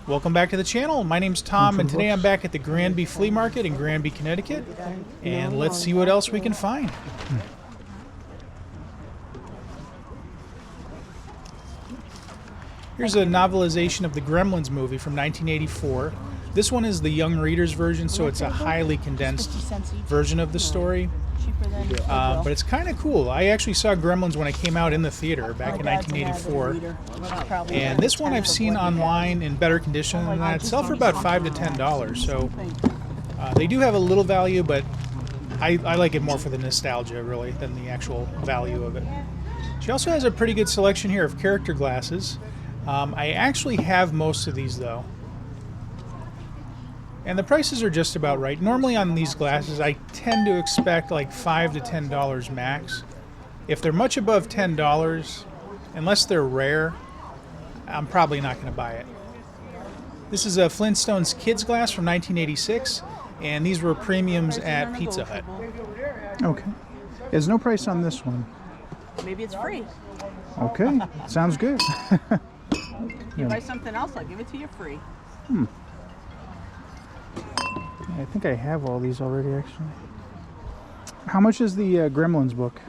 Welcome back to the channel. My name's Tom, and today I'm back at the Granby Flea Market in Granby, Connecticut. And let's see what else we can find. Here's a novelization of the Gremlins movie from 1984. This one is the young reader's version, so it's a highly condensed version of the story. But it's kind of cool. I actually saw Gremlins when it came out in the theater back in 1984. And this one I've seen online in better condition than that. It sells for about $5 to $10. So they do have a little value, but I like it more for the nostalgia, really, than the actual value of it. She also has a pretty good selection here of character glasses. I actually have most of these, though. And the prices are just about right. Normally on these glasses, I tend to expect like $5 to $10 max. If they're much above $10, unless they're rare, I'm probably not going to buy it. This is a Flintstones Kids glass from 1986, and these were premiums at Pizza Hut. Okay. There's no price on this one. Maybe it's free. Okay, sounds good. If you buy something else, I'll give it to you free. I think I have all these already, actually. How much is the Gremlins book?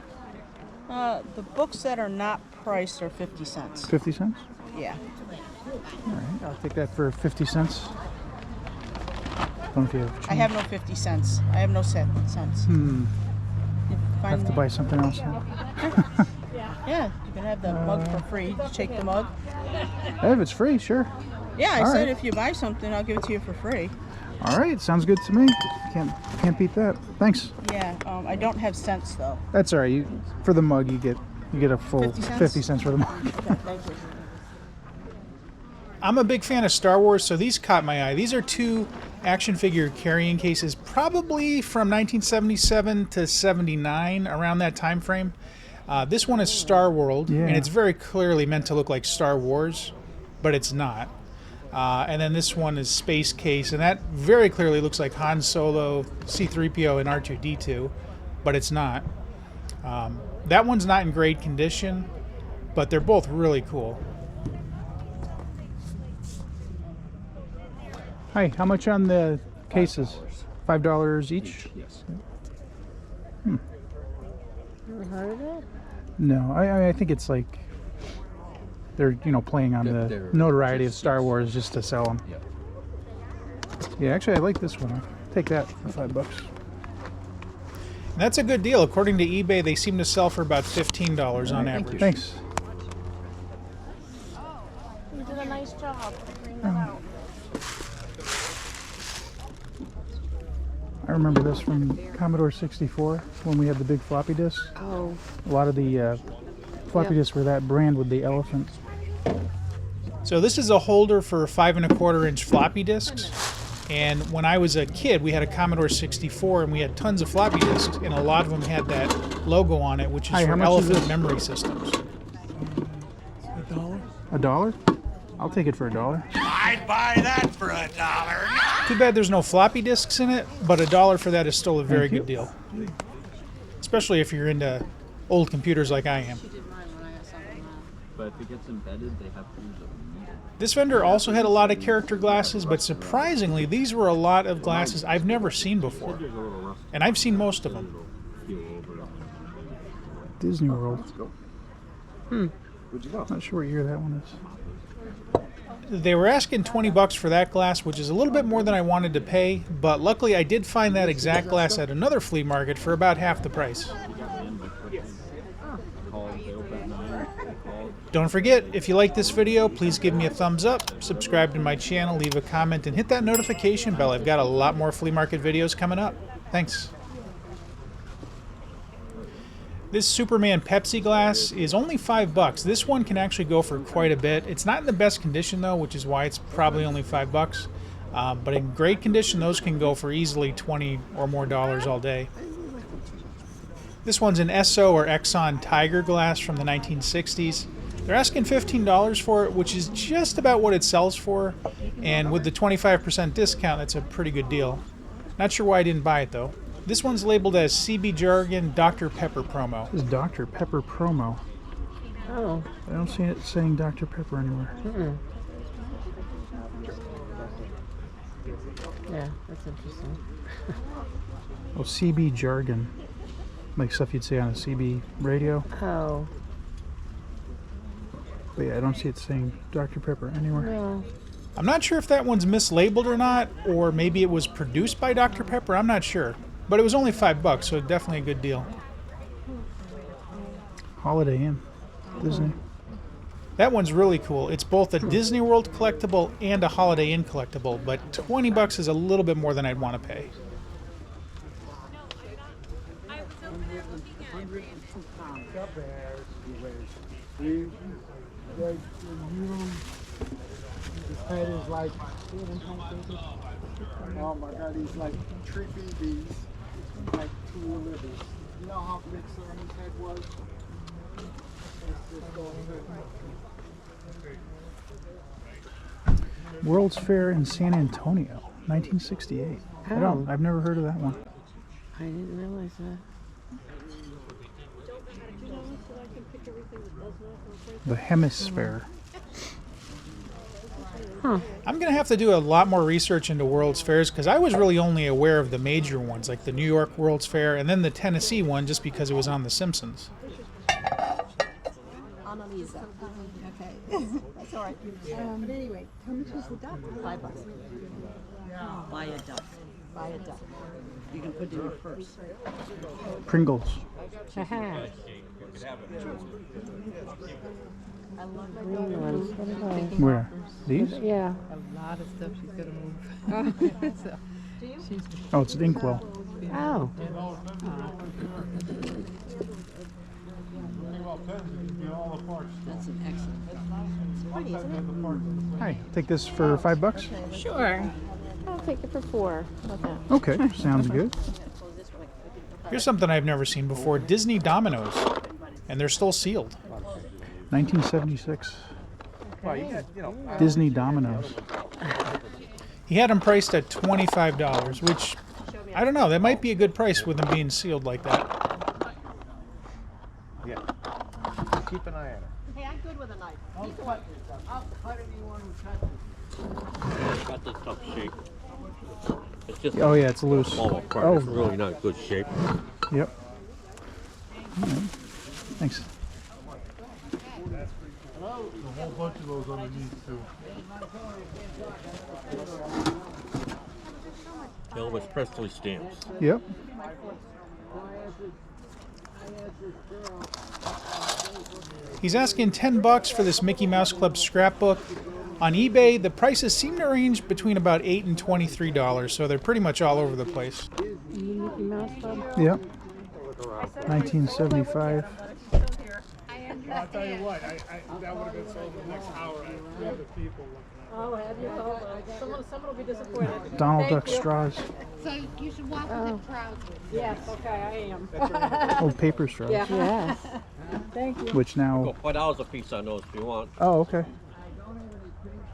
The books that are not priced are 50 cents. 50 cents? Yeah. All right, I'll take that for 50 cents. Don't know if you have change. I have no 50 cents. I have no cents. I have to buy something else now. Yeah, you can have the mug for free. Just take the mug. Hey, if it's free, sure. Yeah, I All said right. if you buy something, I'll give it to you for free. All right, sounds good to me. Can't beat that. Thanks. Yeah, I don't have cents though. That's all right. For the mug, you get a full 50 cents? 50 cents for the mug. Okay, thank you. I'm a big fan of Star Wars, so these caught my eye. These are two action figure carrying cases, probably from 1977 to 79, around that time frame. This one is Star World, and it's very clearly meant to look like Star Wars, but it's not. And then this one is Space Case, and that very clearly looks like Han Solo, C-3PO, and R2-D2, but it's not. That one's not in great condition, but they're both really cool. Hi, how much on the cases? $5 each? Yes. Never heard of it? No, I think it's like they're playing on the notoriety of Star Wars just to sell them. Yep. Yeah, actually, I like this one. I'll take that for $5. And that's a good deal. According to eBay, they seem to sell for about $15 on average. Thanks. You did a nice job. Bring that out. I remember this from Commodore 64 when we had the big floppy disk. Oh. A lot of the floppy disks were that brand with the elephant. So this is a holder for 5 1/4-inch floppy disks. And when I was a kid, we had a Commodore 64, and we had tons of floppy disks, and a lot of them had that logo on it, which is Hi, how for much is Elephant this? Memory Systems. $1? I'll take it for $1. I'd buy that for $1. Too bad there's no floppy disks in it, but $1 for that is still a very good deal. Especially if you're into old computers like I am. But if it gets embedded, they have to use a needle. This vendor also had a lot of character glasses, but surprisingly, these were a lot of glasses I've never seen before. And I've seen most of them. Disney World. Where'd you go? Not sure what year that one is. They were asking $20 for that glass, which is a little bit more than I wanted to pay, but luckily I did find that exact glass at another flea market for about half the price. Don't forget, if you like this video, please give me a thumbs up, subscribe to my channel, leave a comment, and hit that notification bell. I've got a lot more flea market videos coming up. Thanks. This Superman Pepsi glass is only $5. This one can actually go for quite a bit. It's not in the best condition though, which is why it's probably only $5. But in great condition, those can go for easily $20 or more all day. This one's an Esso or Exxon Tiger glass from the 1960s. They're asking $15 for it, which is just about what it sells for. And with the 25% discount, that's a pretty good deal. Not sure why I didn't buy it though. This one's labeled as CB Jargon Dr. Pepper Promo. This is Dr. Pepper Promo. Oh. I don't see it saying Dr. Pepper anywhere. Yeah, that's interesting. Oh, CB jargon. Like stuff you'd say on a CB radio. Oh, But yeah, I don't see it saying Dr. Pepper anywhere. no. I'm not sure if that one's mislabeled or not, or maybe it was produced by Dr. Pepper. I'm not sure. But it was only $5, so definitely a good deal. Holiday Inn. Disney. That one's really cool. It's both a Disney World collectible and a Holiday Inn collectible, but $20 is a little bit more than I'd want to pay. Head is like, oh my God, he's like 3 BBs, like 2 livers. You know how big Salmon's head was? World's Fair in San Antonio, 1968. I've never heard of that one. I didn't realize that. The Hemisphere. Huh. I'm going to have to do a lot more research into World's Fairs because I was really only aware of the major ones, like the New York World's Fair and then the Tennessee one just because it was on The Simpsons. Annalisa. Okay. That's all right. But anyway, how much is the duck? $5. Buy a duck. Buy a duck. You can put in your purse. Pringles. Haha. I love my Green ones. What are those? Where? These? Yeah. A lot of stuff she's gonna move. So, Oh, it's Inkwell. Oh. that's an excellent. It's pretty, isn't it? Hi, take this for $5. Sure. I'll take it for 4. How about that? Okay, sounds good. Here's something I've never seen before, Disney Dominoes, and they're still sealed. 1976. Disney Dominoes. He had them priced at $25, which, I don't know, that might be a good price with them being sealed like that. Keep an eye on it. Hey, I'm good with a knife. I'll cut anyone who touches it. Got the tough shape. It's just Oh yeah, it's loose. fall apart. Oh. It's really not good shape. Yep. All right. Thanks. A whole bunch of those underneath too. Elvis Presley stamps. Yep. He's asking $10 for this Mickey Mouse Club scrapbook. On eBay, the prices seem to range between about $8 and $23, so they're pretty much all over the place. Mickey Mouse Club? Yep. 1975. I'll tell you what, that would have been sold in the next hour. I have the people. Oh, have you? Someone will be disappointed. Donald Duck straws. So you should walk with it proud. Yes, okay, I am. Old paper straws. Yeah. Yes. Thank you. Which now. Go $5 a piece on those if you want. Oh, okay.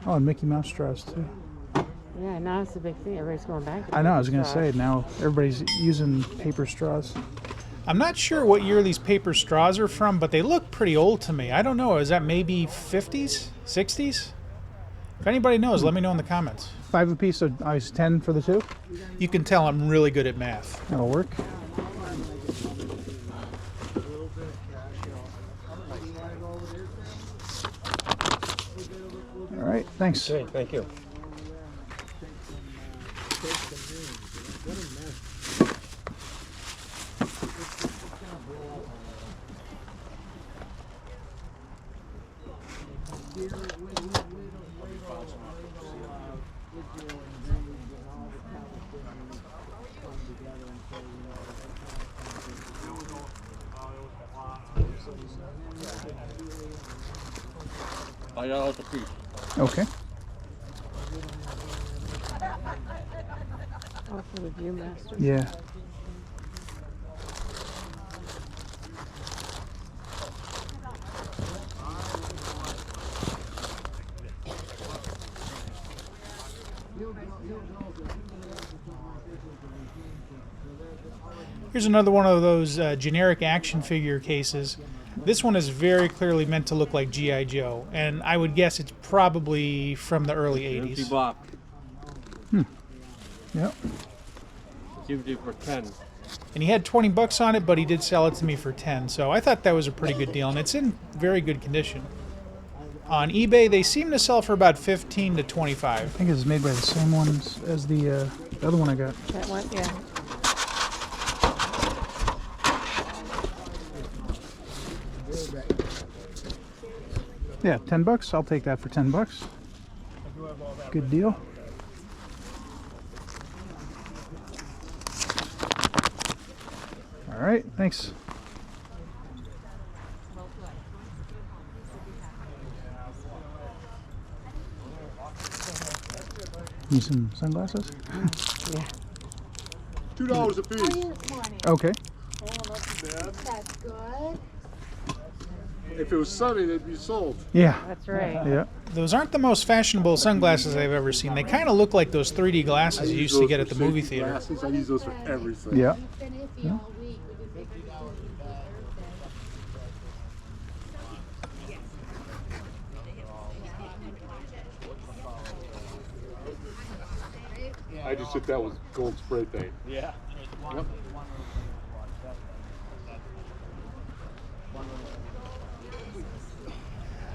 Oh, and Mickey Mouse straws too. Yeah, now it's a big thing. Everybody's going back to I know. I was gonna straws. say now everybody's using paper straws. I'm not sure what year these paper straws are from, but they look pretty old to me. I don't know. Is that maybe 50s? 60s? If anybody knows, let me know in the comments. 5 a piece, so obviously 10 for the 2. You can tell I'm really good at math. That'll work. All right. Thanks. Okay, thank you. $5 a piece. Okay. Oh, for the Viewmaster. Yeah. Here's another one of those generic action figure cases. This one is very clearly meant to look like G.I. Joe, and I would guess it's probably from the early Empty 80s. box. Yep. Give it to you for 10. And he had 20 bucks on it, but he did sell it to me for 10. So I thought that was a pretty good deal, and it's in very good condition. On eBay, they seem to sell for about 15 to 25. I think it's made by the same ones as the other one I got. That one, yeah. Yeah, 10 bucks. I'll take that for 10 bucks. Good deal. All right, thanks. Need some sunglasses? Yeah. $2 a piece. Okay. Oh, not too bad. That's good. If it was sunny, they'd be sold. Yeah. That's right. Yeah. Those aren't the most fashionable sunglasses I've ever seen. They kind of look like those 3D glasses you used to get at the movie theater. Glasses. I use those for everything. Yeah. You've been iffy all week. We didn't make I just hit that with gold spray paint. Yeah. Yep.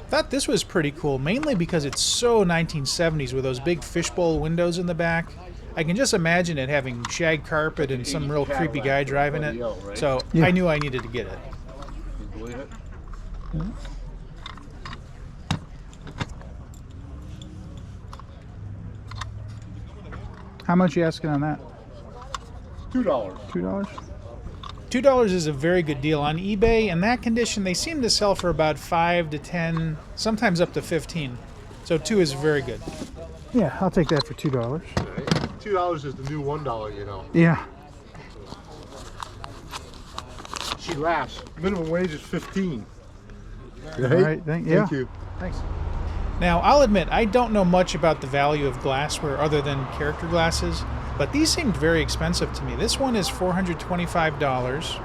Thought this was pretty cool, mainly because it's so 1970s with those big fishbowl windows in the back. I can just imagine it having shag carpet and some real creepy guy driving it. So Yeah. I knew I needed to get it. Can you believe it? How much you asking on that? $2. $2? $2 is a very good deal on eBay. In that condition, they seem to sell for about 5 to 10, sometimes up to 15. So 2 is very good. Yeah, I'll take that for $2. $2 is the new $1, you know. Yeah. She laughs. Minimum wage is 15. All right. Thank you. Thanks. Now, I'll admit, I don't know much about the value of glassware other than character glasses, but these seemed very expensive to me. This one is $425.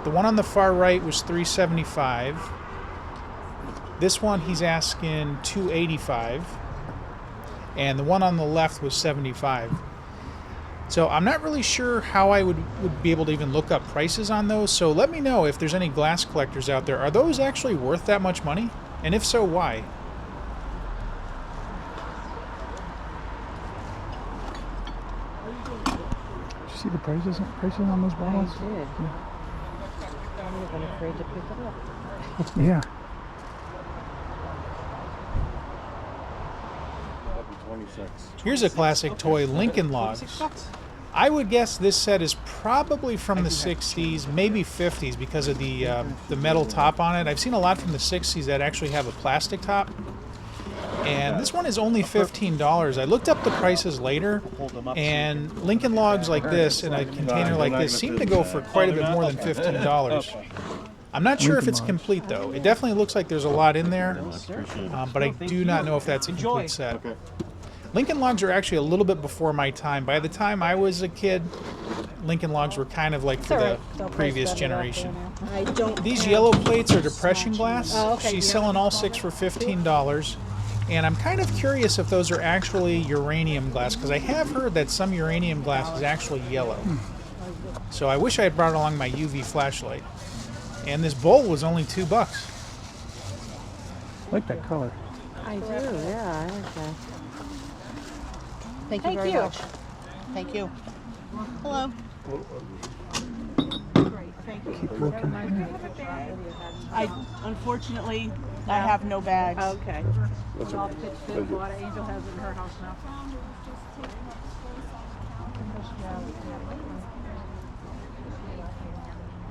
The one on the far right was $375. This one he's asking $285. And the one on the left was $75. So I'm not really sure how I would be able to even look up prices on those. So let me know if there's any glass collectors out there. Are those actually worth that much money? And if so, why? Did you see the prices on those bottles? I did. I'm even afraid to pick it up. Yeah. Here's a classic toy, Lincoln Logs. I would guess this set is probably from the 60s, maybe 50s because of the metal top on it. I've seen a lot from the 60s that actually have a plastic top. And this one is only $15. I looked up the prices later, and Lincoln Logs like this in a container like this seem to go for quite a bit more than $15. I'm not sure if it's complete though. It definitely looks like there's a lot in there, but I do not know if that's a complete set. Lincoln Logs are actually a little bit before my time. By the time I was a kid, Lincoln Logs were kind of like for the previous generation. These yellow plates are depression glass. She's selling all 6 for $15. And I'm kind of curious if those are actually uranium glass, because I have heard that some uranium glass is actually yellow. So I wish I had brought along my UV flashlight. And this bowl was only $2. I like that color. I do, yeah, I like that. Thank you very much. Thank you. Hello. Thank you. Unfortunately, I have no bags. Okay. Angel has it in her house now.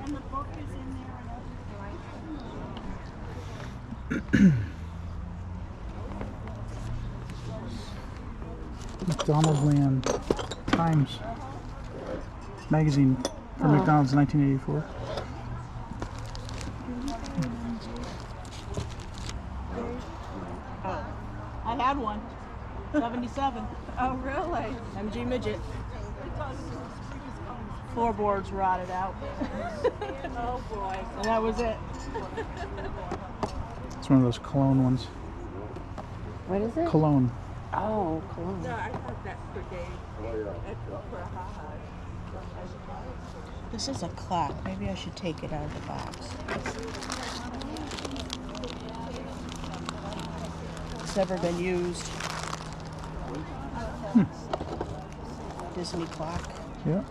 And the book is in there. McDonald Land Times magazine for McDonald's 1984. I had one. 77. Oh, really? MG Midget. Floorboards rotted out. Oh, boy. And that was it. It's one of those cologne ones. What is it? Cologne. Oh, cologne. This is a clock. Maybe I should take it out of the box. It's never been used. Disney clock. Yeah.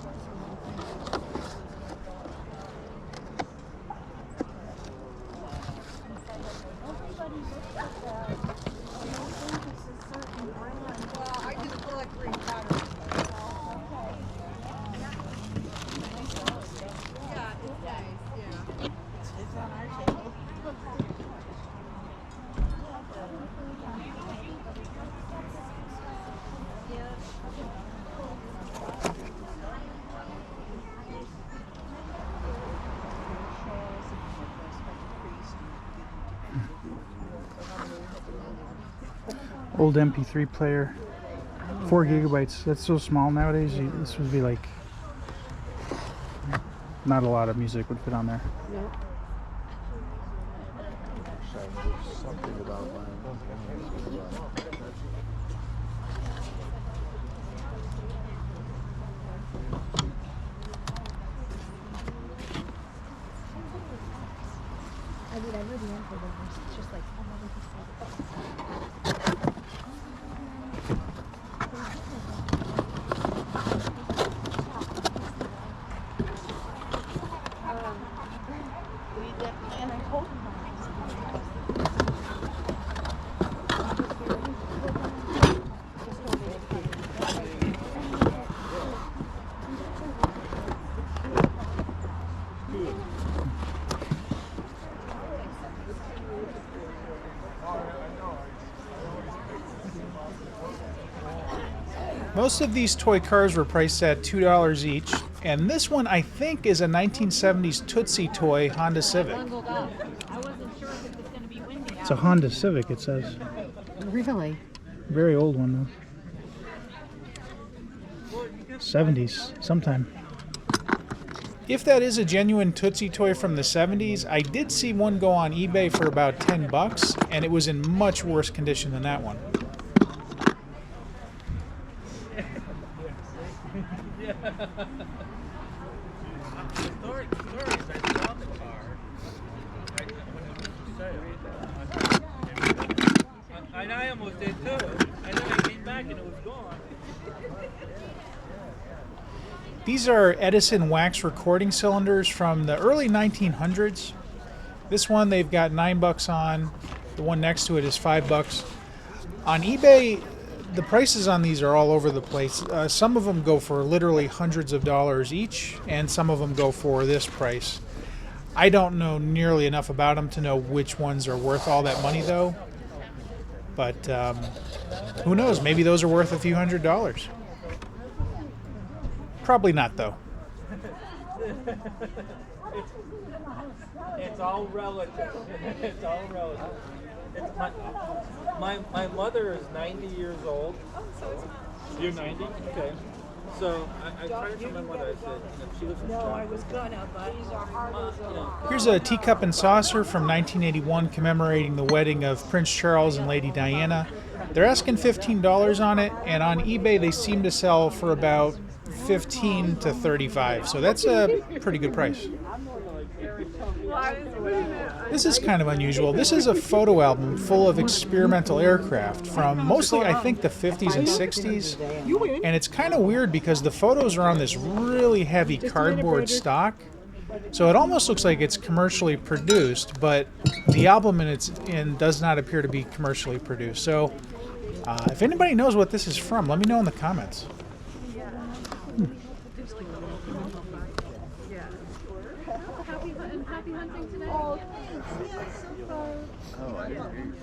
Old MP3 player, 4 gigabytes. That's so small nowadays. This would be like, not a lot of music would fit on there. Nope. Something about I mean, I know the answer, but it's just like, oh, Most of these toy cars were priced at $2 each, and this one I think is a 1970s Tootsie toy Honda Civic. It's a Honda Civic, it says. Really? Very old one though. 70s, sometime. If that is a genuine Tootsie toy from the 70s, I did see one go on eBay for about $10, and it was in much worse condition than that one. I almost did too. And then I came back and it was gone. These are Edison wax recording cylinders from the early 1900s. This one they've got $9 on. The one next to it is $5. On eBay, the prices on these are all over the place. Some of them go for literally hundreds of dollars each, and some of them go for this price. I don't know nearly enough about them to know which ones are worth all that money, though. But who knows? Maybe those are worth a few $100s. Probably not, though. It's all relative. It's all relative. It's my mother is 90 years old. You're 90? Okay. So I tried to remember what I said. She lives in Stratford. Here's a teacup and saucer from 1981 commemorating the wedding of Prince Charles and Lady Diana. They're asking $15 on it, and on eBay they seem to sell for about $15 to $35. So that's a pretty good price. This is kind of unusual. This is a photo album full of experimental aircraft from mostly, I think, the 50s and 60s. And it's kind of weird because the photos are on this really heavy cardboard stock. So it almost looks like it's commercially produced, but the album does not appear to be commercially produced. So if anybody knows what this is from, let me know in the comments. Happy hunting today. oh, thanks. Yeah, so far. Oh, I didn't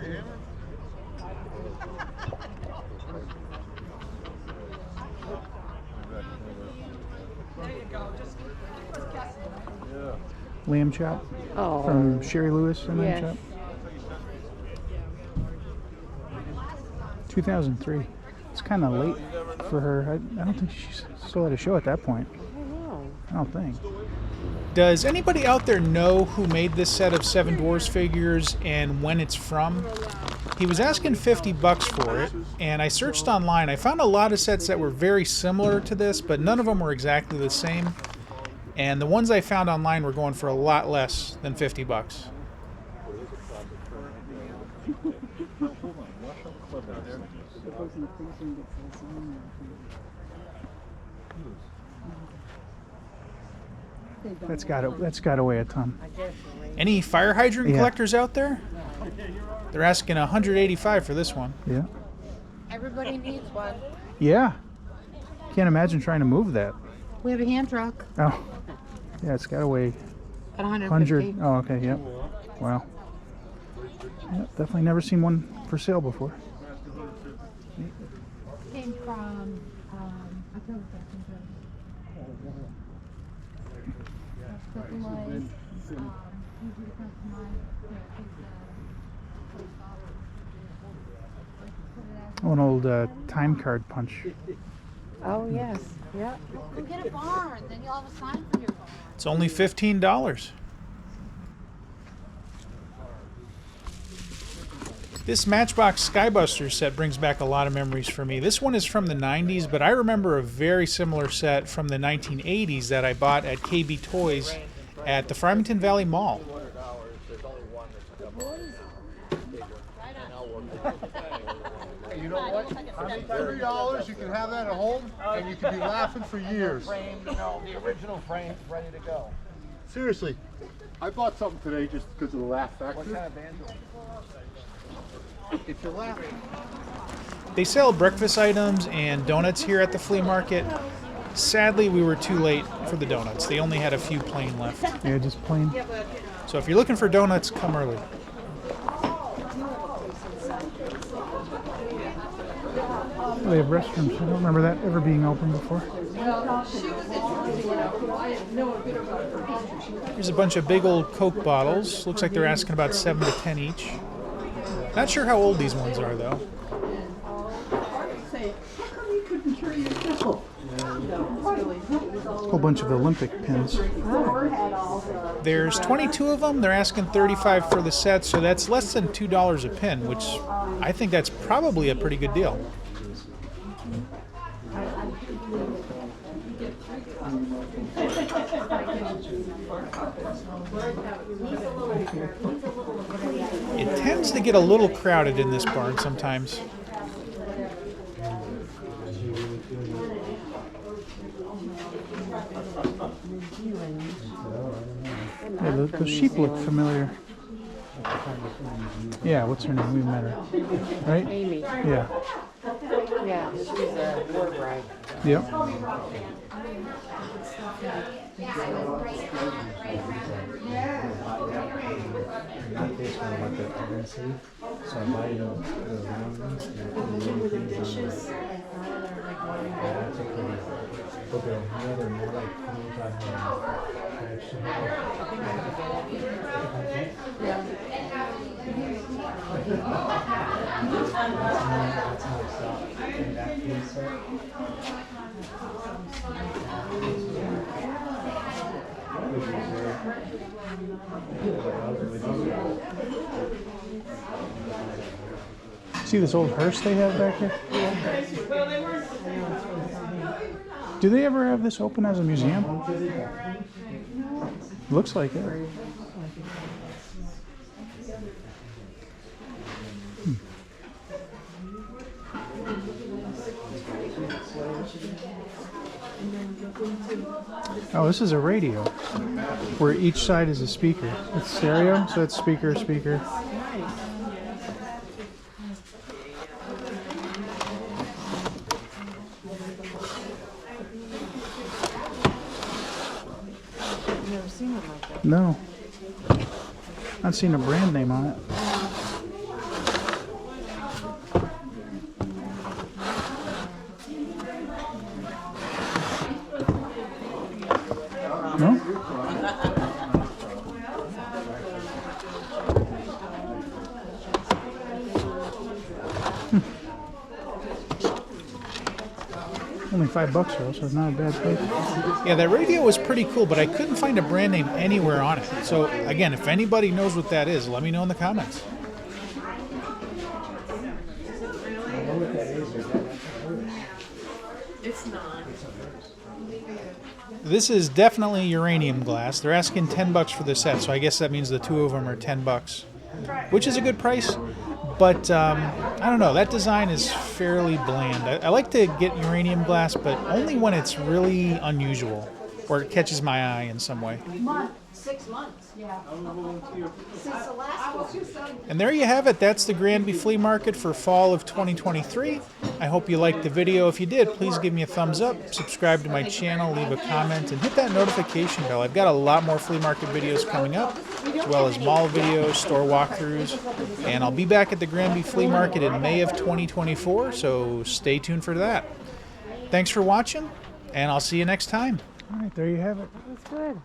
hear you. Lamb chop Oh. from Sherry Lewis and Lamb Yes. chop. 2003. It's kind of late for her. I don't think she's still at a show at that point. I don't think. Does anybody out there know who made this set of Seven Dwarfs figures and when it's from? He was asking $50 for it, and I searched online. I found a lot of sets that were very similar to this, but none of them were exactly the same. And the ones I found online were going for a lot less than $50. That's got to weigh a ton. Any fire hydrant collectors out there? They're asking $185 for this one. Yeah. Everybody needs one. Yeah. Can't imagine trying to move that. We have a hand truck Oh. Yeah, it's got to weigh at 150. 100. Oh, okay. Yep. Wow. Yep, definitely never seen one for sale before. Came from October 2nd. Oh, an old time card punch. Oh, yes. Yeah. Go get a barn, then you'll have a sign for your barn. It's only $15. This Matchbox Skybusters set brings back a lot of memories for me. This one is from the 90s, but I remember a very similar set from the 1980s that I bought at KB Toys at the Farmington Valley Mall. You know what? $3, you can have that at home, and you can be laughing for years. The original frame ready to go. Seriously, I bought something today just because of the laugh factor. What kind of banjo? If you laugh. They sell breakfast items and donuts here at the flea market. Sadly, we were too late for the donuts. They only had a few plain left. Yeah, just plain. So if you're looking for donuts, come early. Oh, they have restrooms. I don't remember that ever being open before. Here's a bunch of big old Coke bottles. Looks like they're asking about 7 to 10 each. Not sure how old these ones are, though. Whole bunch of Olympic pins. There's 22 of them. They're asking $35 for the set, so that's less than $2 a pin, which I think that's probably a pretty good deal. It tends to get a little crowded in this barn sometimes. Yeah, the sheep look familiar. Yeah, what's her name? We met her. Right? Amy. Yeah. Yeah, she's a war bride. Yep. So I buy the round ones and I put the little things on them. Yeah, that's okay. But the other more like 25 See this old hearse they have back here? Do they ever have this open as a museum? Looks like it. Oh, this is a radio where each side is a speaker. It's stereo, so it's speaker, speaker. Never seen one like that. No. Not seen a brand name on it. No? Only $5 though, so it's not a bad price. Yeah, that radio was pretty cool, but I couldn't find a brand name anywhere on it. So again, if anybody knows what that is, let me know in the comments. It's not. This is definitely uranium glass. They're asking $10 for the set, so I guess that means the two of them are $10, which is a good price. But I don't know, that design is fairly bland. I like to get uranium glass, but only when it's really unusual or it catches my eye in some way. 6 months. Yeah. Since the last one. And there you have it. That's the Granby Flea Market for fall of 2023. I hope you liked the video. If you did, please give me a thumbs up, subscribe to my channel, leave a comment, and hit that notification bell. I've got a lot more flea market videos coming up, as well as mall videos, store walkthroughs, and I'll be back at the Granby Flea Market in May of 2024, so stay tuned for that. Thanks for watching, and I'll see you next time. All right, there you have it. That's good.